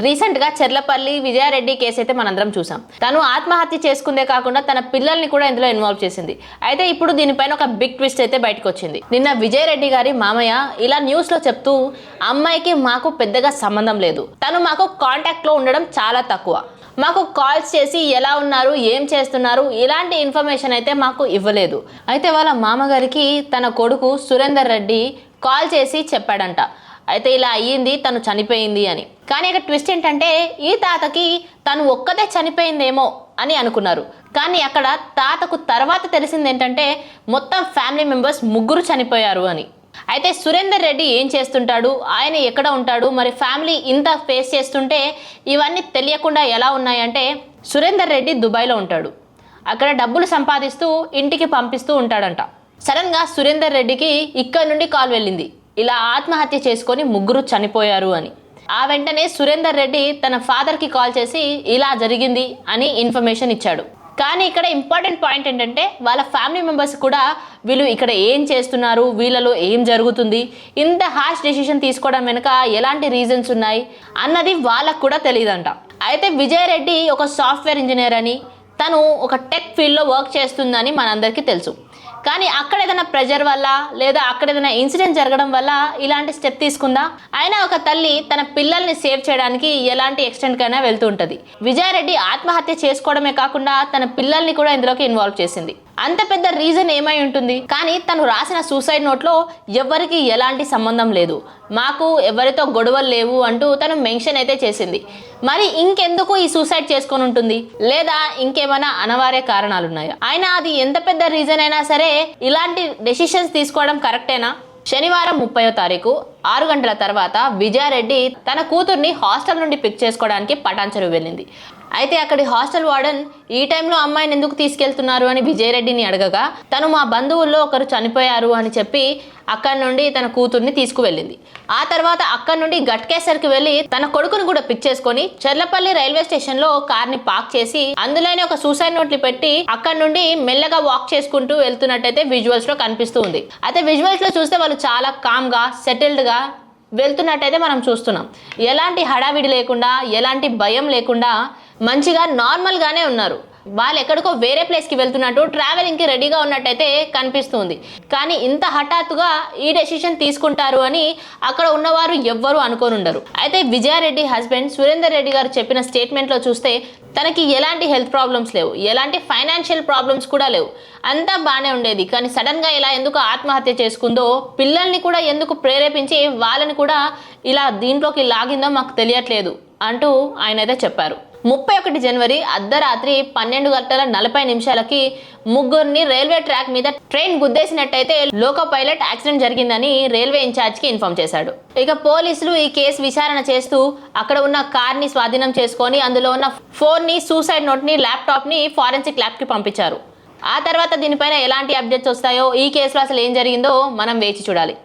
Recent గా Cherlapally Vijaya Reddy case అయితే మనందరం చూసాం. తను ఆత్మహత్య చేసుకుందే కాకుండా తన పిల్లల్ని కూడా ఇందులో ఇన్వాల్వ్ చేసింది. అయితే ఇప్పుడు దీనిపైన ఒక బిగ్ ట్విస్ట్ అయితే బయటకు వచ్చింది. నిన్న విజయారెడ్డి గారి మామయ్య ఇలా న్యూస్ లో చెప్తూ, అమ్మాయికి మాకు పెద్దగా సంబంధం లేదు, తను మాకు కాంటాక్ట్ లో ఉండడం చాలా తక్కువ, మాకు కాల్స్ చేసి ఎలా ఉన్నారు, ఏం చేస్తున్నారు, ఇలాంటి ఇన్ఫర్మేషన్ అయితే మాకు ఇవ్వలేదు. అయితే వాళ్ళ మామగారికి తన కొడుకు సురేందర్ రెడ్డి కాల్ చేసి చెప్పాడంట, అయితే ఇలా అయ్యింది, తను చనిపోయింది అని. కానీ ఇక్కడ ట్విస్ట్ ఏంటంటే, ఈ తాతకి తను ఒక్కదే చనిపోయిందేమో అని అనుకున్నారు. కానీ అక్కడ తాతకు తర్వాత తెలిసింది ఏంటంటే, మొత్తం ఫ్యామిలీ మెంబర్స్ ముగ్గురు చనిపోయారు అని. అయితే సురేందర్ రెడ్డి ఏం చేస్తుంటాడు, ఆయన ఎక్కడ ఉంటాడు, మరి ఫ్యామిలీ ఇంత ఫేస్ చేస్తుంటే ఇవన్నీ తెలియకుండా ఎలా ఉన్నాయంటే, సురేందర్ రెడ్డి దుబాయ్లో ఉంటాడు. అక్కడ డబ్బులు సంపాదిస్తూ ఇంటికి పంపిస్తూ ఉంటాడంట. సడన్గా సురేందర్ రెడ్డికి ఇక్కడ నుండి కాల్ వెళ్ళింది, ఇలా ఆత్మహత్య చేసుకొని ముగ్గురు చనిపోయారు అని. ఆ వెంటనే సురేందర్ రెడ్డి తన ఫాదర్కి కాల్ చేసి ఇలా జరిగింది అని ఇన్ఫర్మేషన్ ఇచ్చాడు. కానీ ఇక్కడ ఇంపార్టెంట్ పాయింట్ ఏంటంటే, వాళ్ళ ఫ్యామిలీ మెంబర్స్ కూడా వీళ్ళు ఇక్కడ ఏం చేస్తున్నారు, వీళ్ళలో ఏం జరుగుతుంది, ఇంత హార్ష్ డెసిషన్ తీసుకోవడం వెనుక ఎలాంటి రీజన్స్ ఉన్నాయి అన్నది వాళ్ళకు కూడా తెలియదంట. అయితే విజయారెడ్డి ఒక సాఫ్ట్వేర్ ఇంజనీర్ అని, తను ఒక టెక్ ఫీల్డ్లో వర్క్ చేస్తుందని మనందరికీ తెలుసు. కానీ అక్కడ ఏదైనా ప్రెజర్ వల్ల లేదా అక్కడ ఏదైనా ఇన్సిడెంట్ జరగడం వల్ల ఇలాంటి స్టెప్ తీసుకుందా? అయినా ఒక తల్లి తన పిల్లల్ని సేవ్ చేయడానికి ఎలాంటి ఎక్స్టెంట్కైనా వెళ్తూ ఉంటుంది. విజయారెడ్డి ఆత్మహత్య చేసుకోవడమే కాకుండా తన పిల్లల్ని కూడా ఇందులోకి ఇన్వాల్వ్ చేసింది. అంత పెద్ద రీజన్ ఏమై ఉంటుంది? కానీ తను రాసిన సూసైడ్ నోట్లో ఎవరికి ఎలాంటి సంబంధం లేదు, మాకు ఎవరితో గొడవలు లేవు అంటూ తను మెన్షన్ అయితే చేసింది. మరి ఇంకెందుకు ఈ సూసైడ్ చేసుకొని ఉంటుంది? లేదా ఇంకేమైనా అనివార్య కారణాలు ఉన్నాయా? అయినా అది ఎంత పెద్ద రీజన్ అయినా సరే ఇలాంటి డెసిషన్స్ తీసుకోవడం కరెక్టేనా? శనివారం 30వ తారీఖు 6 గంటల తర్వాత విజయారెడ్డి తన కూతుర్ని హాస్టల్ నుండి పిక్ చేసుకోవడానికి పటాన్చెరు వెళ్ళింది. అయితే అక్కడి హాస్టల్ వార్డెన్ ఈ టైంలో అమ్మాయిని ఎందుకు తీసుకెళ్తున్నారు అని విజయారెడ్డిని అడగగా, తను మా బంధువుల్లో ఒకరు చనిపోయారు అని చెప్పి అక్కడి నుండి తన కూతుర్ని తీసుకువెళ్ళింది. ఆ తర్వాత అక్కడి నుండి గట్కేసర్కి వెళ్ళి తన కొడుకుని కూడా పిక్ చేసుకొని చెర్లపల్లి రైల్వే స్టేషన్లో కార్ని పార్క్ చేసి అందులోనే ఒక సూసైడ్ నోట్లు పెట్టి అక్కడి నుండి మెల్లగా వాక్ చేసుకుంటూ వెళ్తున్నట్టయితే విజువల్స్లో కనిపిస్తూ ఉంది. అయితే విజువల్స్లో చూస్తే వాళ్ళు చాలా కామ్గా సెటిల్డ్గా వెళ్తున్నట్టయితే మనం చూస్తున్నాం. ఎలాంటి హడావిడి లేకుండా, ఎలాంటి భయం లేకుండా మంచిగా నార్మల్గానే ఉన్నారు. వాళ్ళు ఎక్కడికో వేరే ప్లేస్కి వెళ్తున్నట్టు, ట్రావెలింగ్కి రెడీగా ఉన్నట్టయితే కనిపిస్తుంది. కానీ ఇంత హఠాత్తుగా ఈ డెసిషన్ తీసుకుంటారు అని అక్కడ ఉన్నవారు ఎవ్వరూ అనుకోని ఉండరు. అయితే విజయారెడ్డి హస్బెండ్ సురేందర్ రెడ్డి గారు చెప్పిన స్టేట్మెంట్లో చూస్తే తనకి ఎలాంటి హెల్త్ ప్రాబ్లమ్స్ లేవు, ఎలాంటి ఫైనాన్షియల్ ప్రాబ్లమ్స్ కూడా లేవు, అంతా బాగానే ఉండేది. కానీ సడన్గా ఇలా ఎందుకు ఆత్మహత్య చేసుకుందో, పిల్లల్ని కూడా ఎందుకు ప్రేరేపించి వాళ్ళని కూడా ఇలా దీంట్లోకి లాగిందో మాకు తెలియట్లేదు అంటూ ఆయన అయితే చెప్పారు. 31 జనవరి అర్ధరాత్రి 12:40 ముగ్గురిని రైల్వే ట్రాక్ మీద ట్రైన్ గుద్దేసినట్టయితే లోకో పైలట్ యాక్సిడెంట్ జరిగిందని రైల్వే ఇన్ఛార్జ్కి ఇన్ఫార్మ్ చేశాడు. ఇక పోలీసులు ఈ కేసు విచారణ చేస్తూ అక్కడ ఉన్న కార్ని స్వాధీనం చేసుకొని అందులో ఉన్న ఫోన్ని, సూసైడ్ నోట్ని, ల్యాప్టాప్ని ఫారెన్సిక్ ల్యాబ్కి పంపించారు. ఆ తర్వాత దీనిపైన ఎలాంటి అప్డేట్స్ వస్తాయో, ఈ కేసులో అసలు ఏం జరిగిందో మనం వేచి చూడాలి.